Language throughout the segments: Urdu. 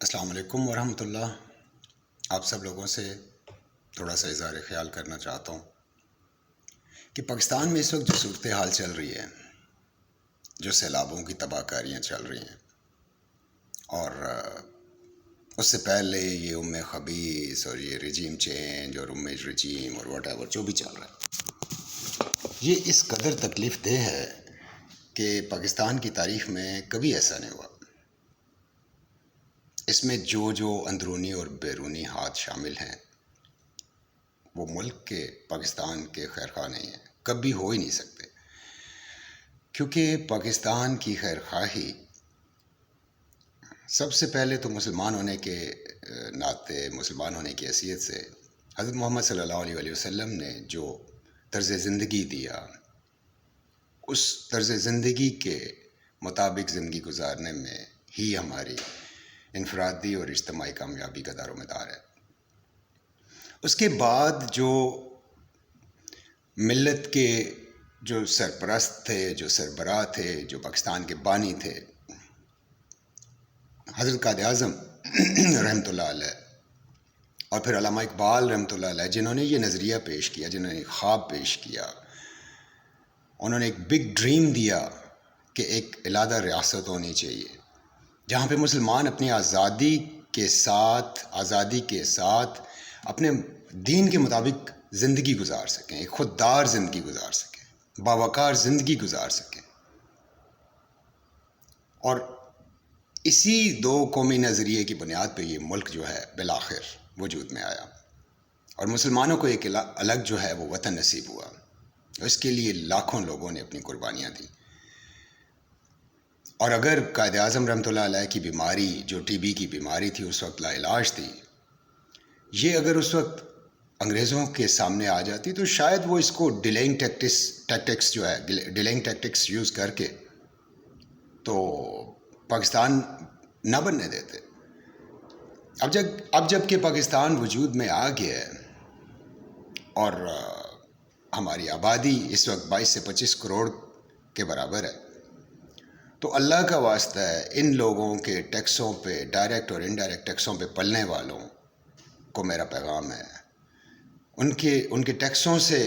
السلام علیکم ورحمۃ اللہ۔ آپ سب لوگوں سے تھوڑا سا اظہار خیال کرنا چاہتا ہوں کہ پاکستان میں اس وقت جو صورتحال چل رہی ہے، جو سیلابوں کی تباہ کاریاں چل رہی ہیں، اور اس سے پہلے یہ خبیث اور یہ رجیم چینج اور رجیم اور واٹ ایور جو بھی چل رہا ہے، یہ اس قدر تکلیف دہ ہے کہ پاکستان کی تاریخ میں کبھی ایسا نہیں ہوا۔ اس میں جو اندرونی اور بیرونی ہاتھ شامل ہیں، وہ ملک کے پاکستان کے خیر خواہ نہیں ہیں، کبھی ہو ہی نہیں سکتے، کیونکہ پاکستان کی خیر خواہی سب سے پہلے تو مسلمان ہونے کے ناطے، مسلمان ہونے کی حیثیت سے حضرت محمد صلی اللہ علیہ وسلم نے جو طرز زندگی دیا، اس طرز زندگی کے مطابق زندگی گزارنے میں ہی ہماری انفرادی اور اجتماعی کامیابی کا دار و مدار ہے۔ اس کے بعد جو ملت کے جو سرپرست تھے، جو سربراہ تھے، جو پاکستان کے بانی تھے، حضرت قائد اعظم رحمۃ اللہ علیہ اور پھر علامہ اقبال رحمۃ اللہ علیہ، جنہوں نے یہ نظریہ پیش کیا، جنہوں نے خواب پیش کیا، انہوں نے ایک بگ ڈریم دیا کہ ایک علیحدہ ریاست ہونی چاہیے جہاں پہ مسلمان اپنی آزادی کے ساتھ اپنے دین کے مطابق زندگی گزار سکیں، ایک خوددار زندگی گزار سکیں، باوقار زندگی گزار سکیں۔ اور اسی دو قومی نظریے کی بنیاد پہ یہ ملک جو ہے بالآخر وجود میں آیا، اور مسلمانوں کو ایک الگ جو ہے وہ وطن نصیب ہوا۔ اس کے لیے لاکھوں لوگوں نے اپنی قربانیاں دیں۔ اور اگر قائد اعظم رحمۃ اللہ علیہ کی بیماری، جو ٹی بی کی بیماری تھی، اس وقت لا علاج تھی، یہ اگر اس وقت انگریزوں کے سامنے آ جاتی تو شاید وہ اس کو ڈیلینگ ٹیکٹکس یوز کر کے تو پاکستان نہ بننے دیتے۔ اب جب کہ پاکستان وجود میں آ گیا ہے اور ہماری آبادی اس وقت 22 سے 25 کروڑ کے برابر ہے، تو اللہ کا واسطہ ہے، ان لوگوں کے ٹیکسوں پہ، ڈائریکٹ اور انڈائریکٹ ٹیکسوں پہ پلنے والوں کو میرا پیغام ہے، ان کے ٹیکسوں سے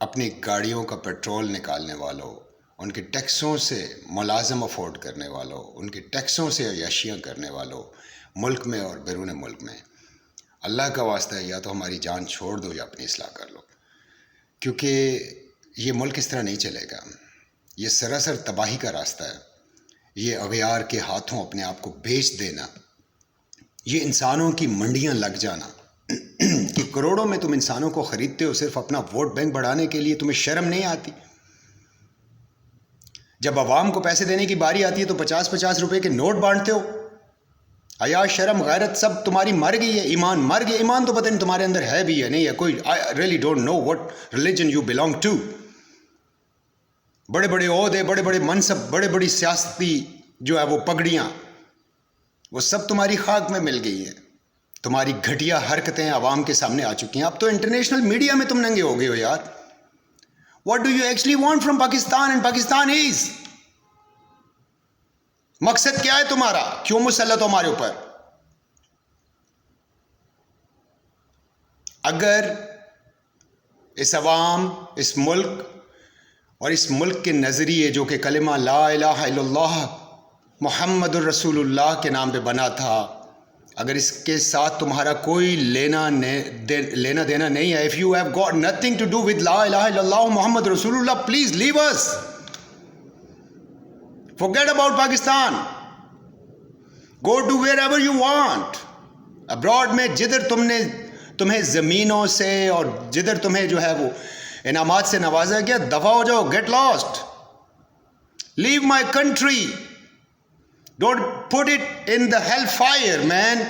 اپنی گاڑیوں کا پیٹرول نکالنے والوں، ان کے ٹیکسوں سے ملازم افورڈ کرنے والوں، ان کے ٹیکسوں سے عیاشیاں کرنے والوں، ملک میں اور بیرون ملک میں، اللہ کا واسطہ ہے، یا تو ہماری جان چھوڑ دو یا اپنی اصلاح کر لو، کیونکہ یہ ملک اس طرح نہیں چلے گا۔ یہ سراسر تباہی کا راستہ ہے۔ یہ اغیار کے ہاتھوں اپنے آپ کو بیچ دینا، یہ انسانوں کی منڈیاں لگ جانا کہ کروڑوں میں تم انسانوں کو خریدتے ہو صرف اپنا ووٹ بینک بڑھانے کے لیے، تمہیں شرم نہیں آتی؟ جب عوام کو پیسے دینے کی باری آتی ہے تو 50 روپے کے نوٹ بانٹتے ہو۔ حیا، شرم، غیرت سب تمہاری مر گئی ہے، ایمان مر گیا۔ ایمان تو پتہ نہیں تمہارے اندر ہے بھی یا نہیں ہے، کوئی I really don't know what religion you belong to۔ بڑے بڑے عہدے، بڑے بڑے منصب، بڑے بڑی سیاستی جو ہے وہ پگڑیاں، وہ سب تمہاری خاک میں مل گئی ہیں۔ تمہاری گھٹیا حرکتیں عوام کے سامنے آ چکی ہیں۔ اب تو انٹرنیشنل میڈیا میں تم ننگے ہو گئے ہو یار۔ What do you actually want from Pakistan and Pakistan is؟ مقصد کیا ہے تمہارا؟ کیوں مسلط ہو ہمارے اوپر؟ اگر اس عوام، اس ملک اور اس ملک کے نظریے جو کہ کلمہ لا الہ الا اللہ محمد الرسول اللہ کے نام پہ بنا تھا، اگر اس کے ساتھ تمہارا کوئی لینا دینا نہیں ہے، if you have got nothing to do with لا الہ الا اللہ محمد رسول اللہ، please leave us. Forget about Pakistan. Go to wherever you want. Abroad میں جدھر تمہیں زمینوں سے اور جدھر تمہیں جو ہے وہ انعامات سے نوازا گیا، دفع ہو جاؤ. Get lost. Leave my country. Don't put it in the hellfire, man.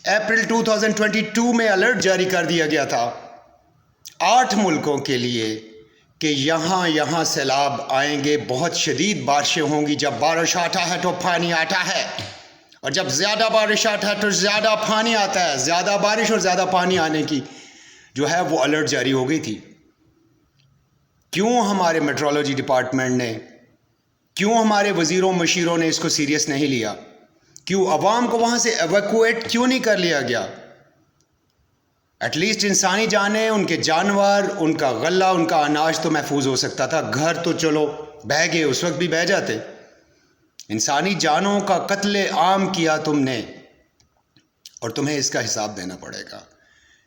April 2022 میں الرٹ جاری کر دیا گیا تھا 8 ملکوں کے لیے کہ یہاں سیلاب آئیں گے، بہت شدید بارشیں ہوں گی۔ جب بارش آتا ہے تو پانی آتا ہے، اور جب زیادہ بارش آتا ہے تو زیادہ پانی آتا ہے۔ زیادہ بارش اور زیادہ پانی آنے کی جو ہے وہ الرٹ جاری ہو گئی تھی کیوں ہمارے میٹرولوجی ڈپارٹمنٹ نے، کیوں ہمارے وزیروں مشیروں نے اس کو سیریس نہیں لیا؟ کیوں عوام کو وہاں سے ایویکویٹ کیوں نہیں کر لیا گیا؟ ایٹ لیسٹ انسانی جانیں، ان کے جانور، ان کا غلہ، ان کا اناج تو محفوظ ہو سکتا تھا. گھر تو چلو بہہ گئے، اس وقت بھی بہہ جاتے. انسانی جانوں کا قتل عام کیا تم نے، اور تمہیں اس کا حساب دینا پڑے گا.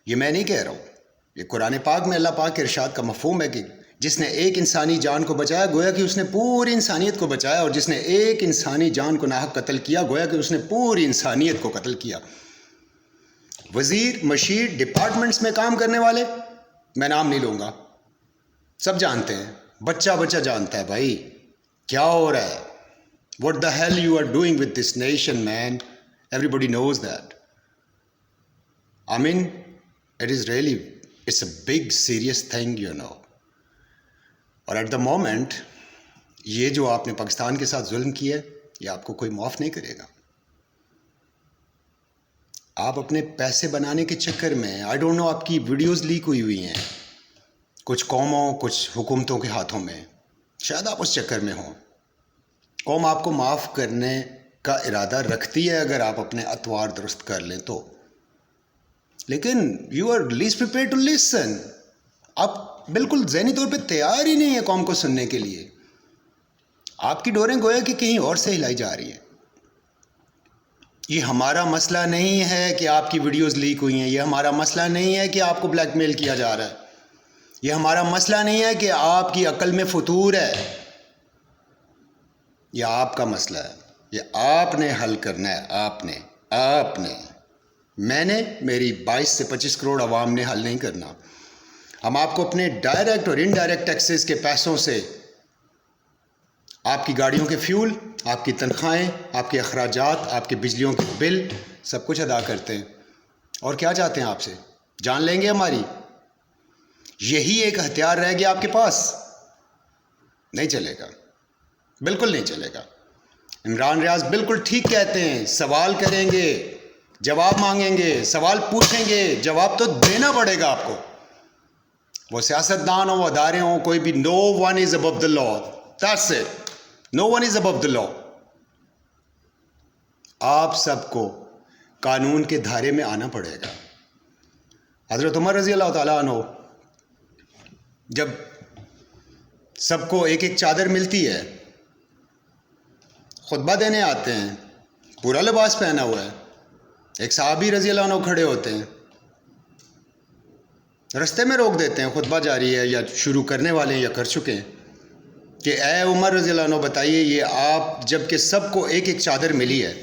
یہ میں نہیں کہہ رہا ہوں، یہ قرآن پاک میں اللہ پاک کے ارشاد کا مفہوم ہے کہ جس نے ایک انسانی جان کو بچایا گویا کہ اس نے پوری انسانیت کو بچایا، اور جس نے ایک انسانی جان کو ناحق قتل کیا گویا کہ اس نے پوری انسانیت کو قتل کیا. وزیر، مشیر، ڈپارٹمنٹس میں کام کرنے والے، میں نام نہیں لوں گا، سب جانتے ہیں، بچہ بچہ جانتا ہے بھائی کیا ہو رہا ہے. What the hell you are doing with this nation, man? Everybody knows that. I mean, it's a big serious thing, you know. اور ایٹ دا مومنٹ یہ جو آپ نے پاکستان کے ساتھ ظلم کیا ہے، یہ آپ کو کوئی معاف نہیں کرے گا. آپ اپنے پیسے بنانے کے چکر میں، آئی ڈونٹ نو، آپ کی ویڈیوز لیک ہوئی ہیں کچھ قوموں، کچھ حکومتوں کے ہاتھوں میں، شاید آپ اس چکر میں ہوں. قوم آپ کو معاف کرنے کا ارادہ رکھتی ہے اگر آپ اپنے اطوار درست کر لیں تو، لیکن you are least prepared to listen. آپ بالکل ذہنی طور پہ تیار ہی نہیں ہے قوم کو سننے کے لیے. آپ کی ڈوریں گویا کہ کہیں اور سے ہلائی جا رہی ہیں. یہ ہمارا مسئلہ نہیں ہے کہ آپ کی ویڈیوز لیک ہوئی ہیں، یہ ہمارا مسئلہ نہیں ہے کہ آپ کو بلیک میل کیا جا رہا ہے، یہ ہمارا مسئلہ نہیں ہے کہ آپ کی عقل میں فطور ہے. یہ آپ کا مسئلہ ہے، یہ آپ نے حل کرنا ہے. آپ نے میں نے، میری 22 سے 25 کروڑ عوام نے حل نہیں کرنا. ہم آپ کو اپنے ڈائریکٹ اور انڈائریکٹ ٹیکسز کے پیسوں سے آپ کی گاڑیوں کے فیول، آپ کی تنخواہیں، آپ کے اخراجات، آپ کے بجلیوں کے بل، سب کچھ ادا کرتے ہیں. اور کیا چاہتے ہیں آپ سے؟ جان لیں گے ہماری؟ یہی ایک ہتھیار رہ گیا آپ کے پاس؟ نہیں چلے گا، بالکل نہیں چلے گا. عمران ریاض بالکل ٹھیک کہتے ہیں، سوال کریں گے، جواب مانگیں گے، سوال پوچھیں گے، جواب تو دینا پڑے گا آپ کو. وہ سیاستدان ہوں، ادارے ہوں، کوئی بھی. No one is above the law, that's it. No one is above the law. آپ سب کو قانون کے دھارے میں آنا پڑے گا. حضرت عمر رضی اللہ تعالیٰ عنہ جب سب کو ایک ایک چادر ملتی ہے، خطبہ دینے آتے ہیں، پورا لباس پہنا ہوا ہے، ایک صحابی رضی اللہ عنہ کھڑے ہوتے ہیں، رستے میں روک دیتے ہیں، خطبہ جاری ہے یا شروع کرنے والے ہیں یا کر چکے ہیں، کہ اے عمر رضی اللہ عنہ بتائیے، یہ آپ جب کہ سب کو ایک ایک چادر ملی ہے،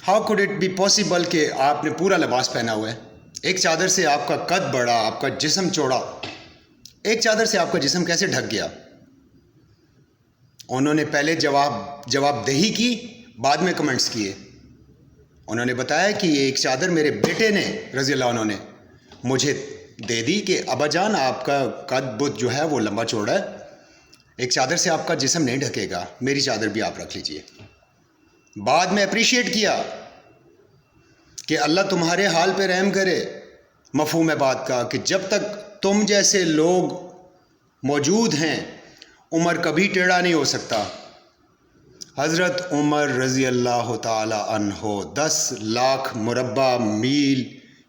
how could it be possible کہ آپ نے پورا لباس پہنا ہوا ہے؟ ایک چادر سے آپ کا قد بڑا، آپ کا جسم چوڑا، ایک چادر سے آپ کا جسم کیسے ڈھک گیا؟ انہوں نے پہلے جواب دہی کی، بعد میں کمنٹس کیے. انہوں نے بتایا کہ یہ ایک چادر میرے بیٹے نے رضی اللہ عنہ نے مجھے دے دی کہ ابا جان آپ کا قد بت جو ہے وہ لمبا چوڑا ہے، ایک چادر سے آپ کا جسم نہیں ڈھکے گا، میری چادر بھی آپ رکھ لیجئے. بعد میں اپریشیٹ کیا کہ اللہ تمہارے حال پہ رحم کرے. مفہوم ہے بات کا کہ جب تک تم جیسے لوگ موجود ہیں عمر کبھی ٹیڑھا نہیں ہو سکتا. حضرت عمر رضی اللہ تعالی عنہ 10 لاکھ مربع میل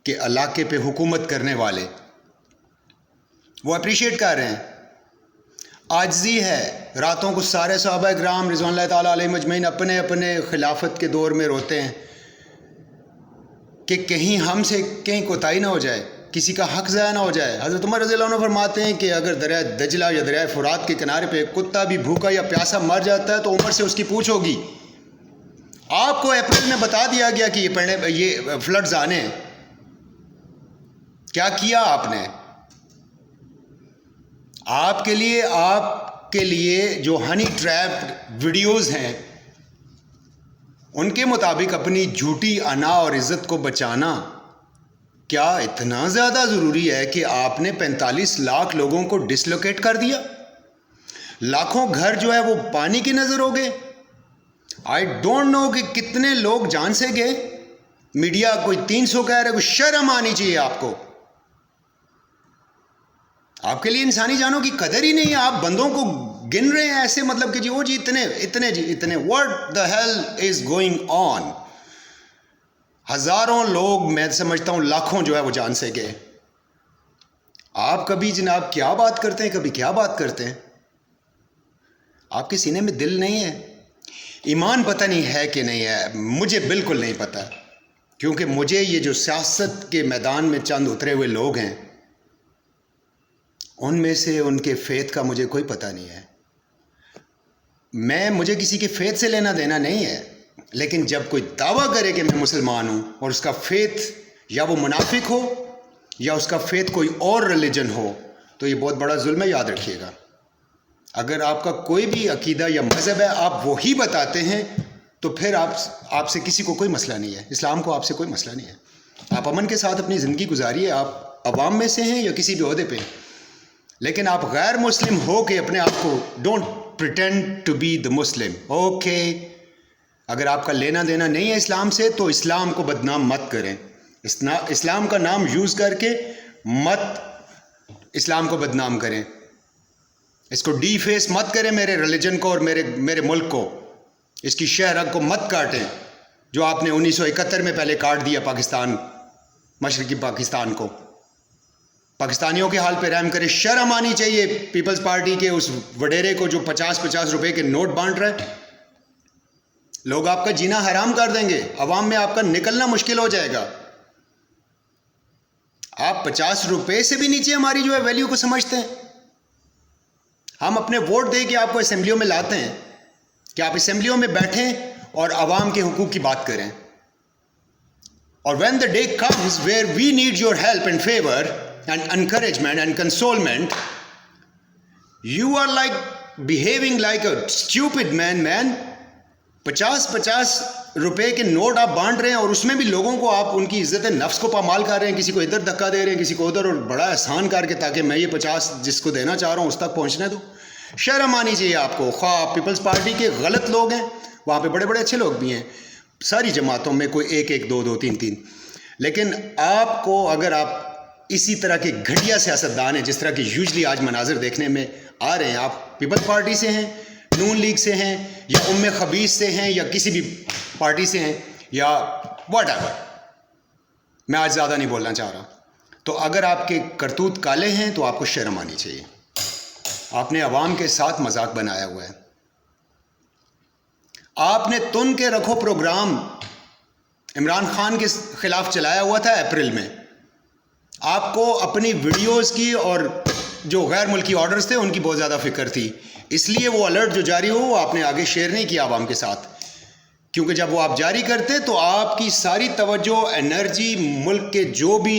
کے علاقے پہ حکومت کرنے والے، وہ اپریشیٹ کر رہے ہیں. عاجزی ہے. راتوں کو سارے صحابہ کرام رضوان اللہ تعالیٰ علیہ مجمعین اپنے اپنے خلافت کے دور میں روتے ہیں کہ کہیں ہم سے کہیں کوتاہی نہ ہو جائے، کسی کا حق ضائع نہ ہو جائے. حضرت عمر رضی اللہ عنہ فرماتے ہیں کہ اگر دریائے دجلہ یا دریائے فرات کے کنارے پہ ایک کتا بھی بھوکا یا پیاسا مر جاتا ہے تو عمر سے اس کی پوچھ ہوگی. آپ کو اپریل میں بتا دیا گیا کہ یہ فلڈز آنے ہیں. کیا کیا آپ نے؟ آپ کے لیے جو ہنی ٹریپ ویڈیوز ہیں ان کے مطابق اپنی جھوٹی انا اور عزت کو بچانا کیا اتنا زیادہ ضروری ہے کہ آپ نے 45 لاکھ لوگوں کو ڈسلوکیٹ کر دیا؟ لاکھوں گھر جو ہے وہ پانی کی نظر ہو گئے. آئی ڈونٹ نو کہ کتنے لوگ جان سے گئے. میڈیا کوئی 300 کہہ رہے، کوئی شرم آنی چاہیے آپ کو. آپ کے لیے انسانی جانوں کی قدر ہی نہیں ہے. آپ بندوں کو گن رہے ہیں ایسے, مطلب کہ جی وہ جی اتنے what the hell is going on. ہزاروں لوگ, میں سمجھتا ہوں لاکھوں جو ہے وہ جان سے گئے. آپ کبھی جناب کیا بات کرتے ہیں, کبھی کیا بات کرتے ہیں. آپ کے سینے میں دل نہیں ہے. ایمان پتہ نہیں ہے کہ نہیں ہے, مجھے بالکل نہیں پتہ, کیونکہ مجھے یہ جو سیاست کے میدان میں چند اترے ہوئے لوگ ہیں, ان میں سے ان کے فیتھ کا مجھے کوئی پتہ نہیں ہے. مجھے کسی کے فیتھ سے لینا دینا نہیں ہے, لیکن جب کوئی دعویٰ کرے کہ میں مسلمان ہوں اور اس کا فیتھ یا وہ منافق ہو یا اس کا فیتھ کوئی اور ریلیجن ہو, تو یہ بہت بڑا ظلم ہے, یاد رکھیے گا. اگر آپ کا کوئی بھی عقیدہ یا مذہب ہے, آپ وہی بتاتے ہیں, تو پھر آپ سے کسی کو کوئی مسئلہ نہیں ہے. اسلام کو آپ سے کوئی مسئلہ نہیں ہے. آپ امن کے ساتھ اپنی زندگی گزاریے. آپ عوام میں سے ہیں یا کسی بھی عہدے پہ ہیں, لیکن آپ غیر مسلم ہو کے اپنے آپ کو don't pretend to be the Muslim. Okay, اگر آپ کا لینا دینا نہیں ہے اسلام سے, تو اسلام کو بدنام مت کریں. اسلام کا نام یوز کر کے مت اسلام کو بدنام کریں. اس کو ڈی فیس مت کریں میرے ریلیجن کو اور میرے ملک کو. اس کی شہرت کو مت کاٹیں جو آپ نے 1971 میں پہلے کاٹ دیا پاکستان, مشرقی پاکستان کو. پاکستانیوں کے حال پہ رحم کرے. شرم آنی چاہیے پیپلز پارٹی کے اس وڈیرے کو جو 50-50 روپے کے نوٹ بانٹ رہا ہے. لوگ آپ کا جینا حرام کر دیں گے, عوام میں آپ کا نکلنا مشکل ہو جائے گا. آپ 50 روپے سے بھی نیچے ہماری جو ہے ویلیو کو سمجھتے ہیں. ہم اپنے ووٹ دے کے آپ کو اسمبلیوں میں لاتے ہیں کہ آپ اسمبلیوں میں بیٹھیں اور عوام کے حقوق کی بات کریں. اور when the day comes where we need your help and favor and encouragement and consolement, you are like behaving like a stupid man. 50-50 روپے کے نوٹ آپ بانٹ رہے ہیں, اور اس میں بھی لوگوں کو آپ ان کی عزت نفس کو پامال کر رہے ہیں. کسی کو ادھر دھکا دے رہے ہیں, کسی کو ادھر, اور بڑا احسان کر کے تاکہ میں یہ 50 جس کو دینا چاہ رہا ہوں اس تک پہنچنے دو. شرم آنی چاہیے آپ کو. خواہ پیپلز پارٹی کے غلط لوگ ہیں, وہاں پہ بڑے بڑے اچھے لوگ بھی ہیں, ساری جماعتوں میں کوئی 1-1 2-2 3-3, لیکن آپ کو اگر آپ اسی طرح کے گھٹیا سیاستدان ہیں جس طرح کے یوزلی آج مناظر دیکھنے میں آ رہے ہیں, آپ پیپلز پارٹی سے ہیں, نون لیگ سے ہیں, یا خبیث سے ہیں, یا کسی بھی پارٹی سے ہیں, یا واٹ ایور, میں آج زیادہ نہیں بولنا چاہ رہا, تو اگر آپ کے کرتوت کالے ہیں تو آپ کو شرم آنی چاہیے. آپ نے عوام کے ساتھ مذاق بنایا ہوا ہے. آپ نے تن کے رکھو پروگرام عمران خان کے خلاف چلایا ہوا تھا اپریل میں. آپ کو اپنی ویڈیوز کی اور جو غیر ملکی آرڈرز تھے ان کی بہت زیادہ فکر تھی, اس لیے وہ الرٹ جو جاری ہو وہ آپ نے آگے شیئر نہیں کیا عوام کے ساتھ, کیونکہ جب وہ آپ جاری کرتے تو آپ کی ساری توجہ, انرجی, ملک کے جو بھی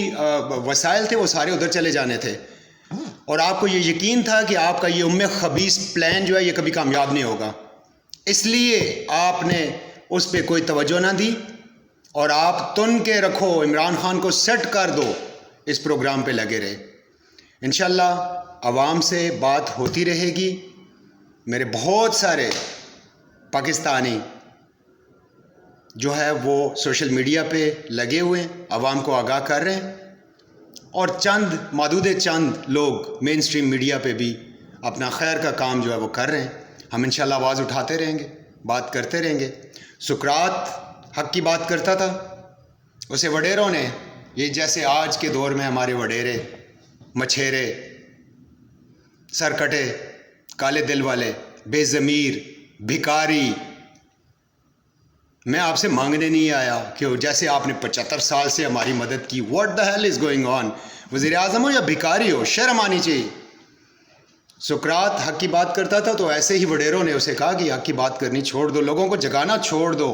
وسائل تھے وہ سارے ادھر چلے جانے تھے, اور آپ کو یہ یقین تھا کہ آپ کا یہ خبیث پلان جو ہے یہ کبھی کامیاب نہیں ہوگا. اس لیے آپ نے اس پہ کوئی توجہ نہ دی, اور آپ تن کے رکھو عمران خان کو سیٹ کر دو اس پروگرام پہ لگے رہے. انشاءاللہ عوام سے بات ہوتی رہے گی. میرے بہت سارے پاکستانی جو ہے وہ سوشل میڈیا پہ لگے ہوئے ہیں, عوام کو آگاہ کر رہے ہیں, اور چند معدود چند لوگ مین اسٹریم میڈیا پہ بھی اپنا خیر کا کام جو ہے وہ کر رہے ہیں. ہم انشاءاللہ آواز اٹھاتے رہیں گے, بات کرتے رہیں گے. سقراط حق کی بات کرتا تھا, اسے وڈیروں نے, یہ جیسے آج کے دور میں ہمارے وڈیرے, مچھیرے, سرکٹے, کالے دل والے, بے ضمیر, بھکاری, میں آپ سے مانگنے نہیں آیا کہ جیسے آپ نے 75 سال سے ہماری مدد کی, what the hell is going on. وزیر اعظم ہو یا بھکاری ہو, شرم آنی چاہیے. سقراط حق کی بات کرتا تھا تو ایسے ہی وڈیروں نے اسے کہا کہ حق کی بات کرنی چھوڑ دو, لوگوں کو جگانا چھوڑ دو.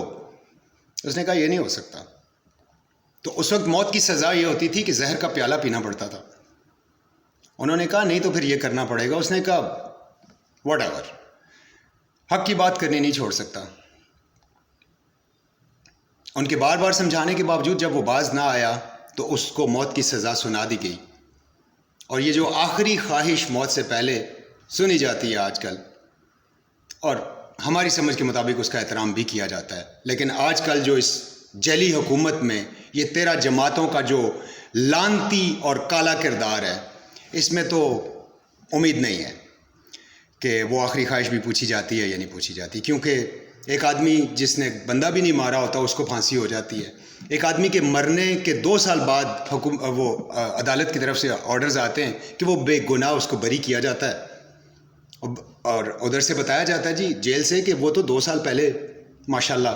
اس نے کہا یہ نہیں ہو سکتا. تو اس وقت موت کی سزا یہ ہوتی تھی کہ زہر کا پیالہ پینا پڑتا تھا. انہوں نے کہا نہیں تو پھر یہ کرنا پڑے گا. اس نے کہا واٹ ایور, حق کی بات کرنی نہیں چھوڑ سکتا. ان کے بار بار سمجھانے کے باوجود جب وہ باز نہ آیا تو اس کو موت کی سزا سنا دی گئی. اور یہ جو آخری خواہش موت سے پہلے سنی جاتی ہے آج کل, اور ہماری سمجھ کے مطابق اس کا احترام بھی کیا جاتا ہے, لیکن آج کل جو اس جعلی حکومت میں یہ 13 جماعتوں کا جو لانتی اور کالا کردار ہے, اس میں تو امید نہیں ہے کہ وہ آخری خواہش بھی پوچھی جاتی ہے یا نہیں پوچھی جاتی، کیونکہ ایک آدمی جس نے بندہ بھی نہیں مارا ہوتا اس کو پھانسی ہو جاتی ہے. ایک آدمی کے مرنے کے 2 سال بعد وہ عدالت کی طرف سے آرڈرز آتے ہیں کہ وہ بے گناہ اس کو بری کیا جاتا ہے، اور ادھر سے بتایا جاتا ہے جی جیل سے کہ وہ تو 2 سال پہلے ماشاءاللہ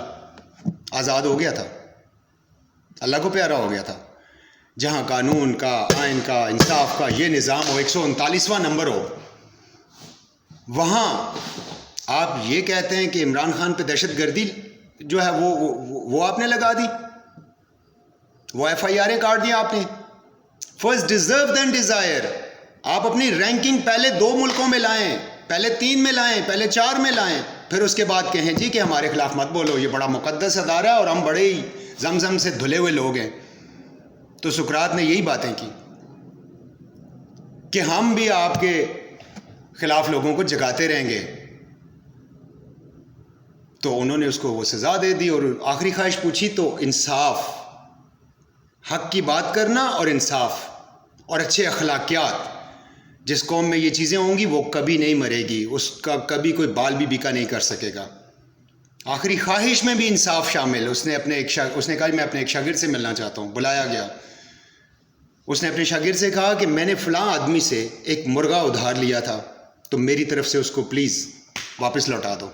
آزاد ہو گیا تھا، اللہ کو پیارا ہو گیا تھا. جہاں قانون کا، آئین کا، انصاف کا یہ نظام ہو، 139واں نمبر ہو، وہاں آپ یہ کہتے ہیں کہ عمران خان پہ دہشت گردی جو ہے وہ آپ نے لگا دی، وہ FIR کاٹ دیا آپ نے. فرسٹ ڈیزرو دین ڈیزائر. آپ اپنی رینکنگ پہلے 2 ملکوں میں لائیں، پہلے 3 میں لائیں، پہلے 4 میں لائیں، پھر اس کے بعد کہیں جی کہ ہمارے خلاف مت بولو، یہ بڑا مقدس ادارہ ہے اور ہم بڑے ہی زمزم سے دھلے ہوئے لوگ ہیں. تو سقراط نے یہی باتیں کی کہ ہم بھی آپ کے خلاف لوگوں کو جگاتے رہیں گے. تو انہوں نے اس کو وہ سزا دے دی اور آخری خواہش پوچھی. تو انصاف، حق کی بات کرنا اور انصاف اور اچھے اخلاقیات، جس قوم میں یہ چیزیں ہوں گی وہ کبھی نہیں مرے گی، اس کا کبھی کوئی بال بھی بیکا نہیں کر سکے گا. آخری خواہش میں بھی انصاف شامل. اس نے کہا میں اپنے ایک شاگرد سے ملنا چاہتا ہوں. بلایا گیا. اس نے اپنے شاگرد سے کہا کہ میں نے فلاں آدمی سے ایک مرغہ ادھار لیا تھا، تو میری طرف سے اس کو پلیز واپس لوٹا دو.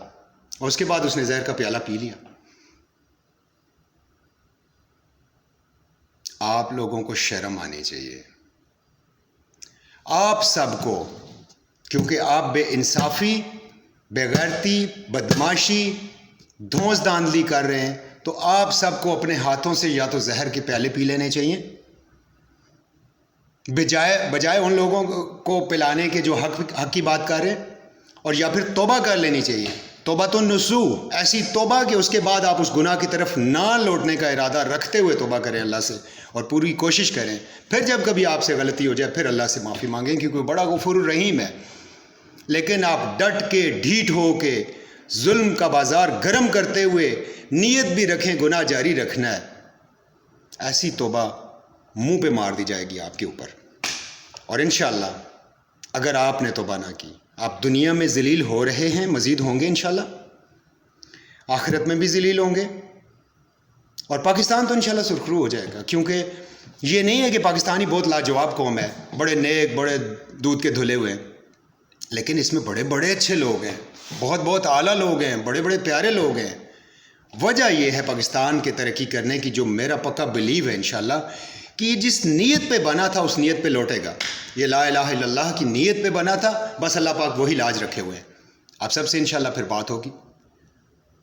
اور اس کے بعد اس نے زہر کا پیالہ پی لیا. آپ لوگوں کو شرم آنی چاہیے، آپ سب کو، کیونکہ آپ بے انصافی، بے غیرتی، بدماشی، دھونس دھاندلی کر رہے ہیں. تو آپ سب کو اپنے ہاتھوں سے یا تو زہر کے پیالے پی لینے چاہیے، بجائے ان لوگوں کو پلانے کے جو حق کی بات کر رہے ہیں، اور یا پھر توبہ کر لینی چاہیے. توبہ تو نسو، ایسی توبہ کہ اس کے بعد آپ اس گناہ کی طرف نہ لوٹنے کا ارادہ رکھتے ہوئے توبہ کریں اللہ سے، اور پوری کوشش کریں. پھر جب کبھی آپ سے غلطی ہو جائے پھر اللہ سے معافی مانگیں، کیونکہ وہ بڑا غفور الرحیم ہے. لیکن آپ ڈٹ کے، ڈھیٹ ہو کے، ظلم کا بازار گرم کرتے ہوئے نیت بھی رکھیں گناہ جاری رکھنا ہے، ایسی توبہ منہ پہ مار دی جائے گی آپ کے اوپر. اور انشاءاللہ اگر آپ نے توبہ نہ کی، آپ دنیا میں ذلیل ہو رہے ہیں، مزید ہوں گے انشاءاللہ، آخرت میں بھی ذلیل ہوں گے. اور پاکستان تو انشاءاللہ سرخرو ہو جائے گا، کیونکہ یہ نہیں ہے کہ پاکستانی بہت لاجواب قوم ہے، بڑے نیک، بڑے دودھ کے دھلے ہوئے ہیں، لیکن اس میں بڑے بڑے اچھے لوگ ہیں، بہت بہت اعلیٰ لوگ ہیں، بڑے بڑے پیارے لوگ ہیں. وجہ یہ ہے پاکستان کے ترقی کرنے کی، جو میرا پکا بلیو ہے انشاءاللہ، کہ جس نیت پہ بنا تھا اس نیت پہ لوٹے گا. یہ لا الہ الا اللہ کی نیت پہ بنا تھا، بس اللہ پاک وہی لاج رکھے ہوئے ہیں. آپ سب سے انشاءاللہ پھر بات ہوگی.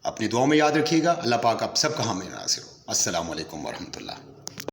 اپنی دعاؤں میں یاد رکھیے گا. اللہ پاک آپ سب کا حامی ناصر ہو. السلام علیکم ورحمۃ اللہ.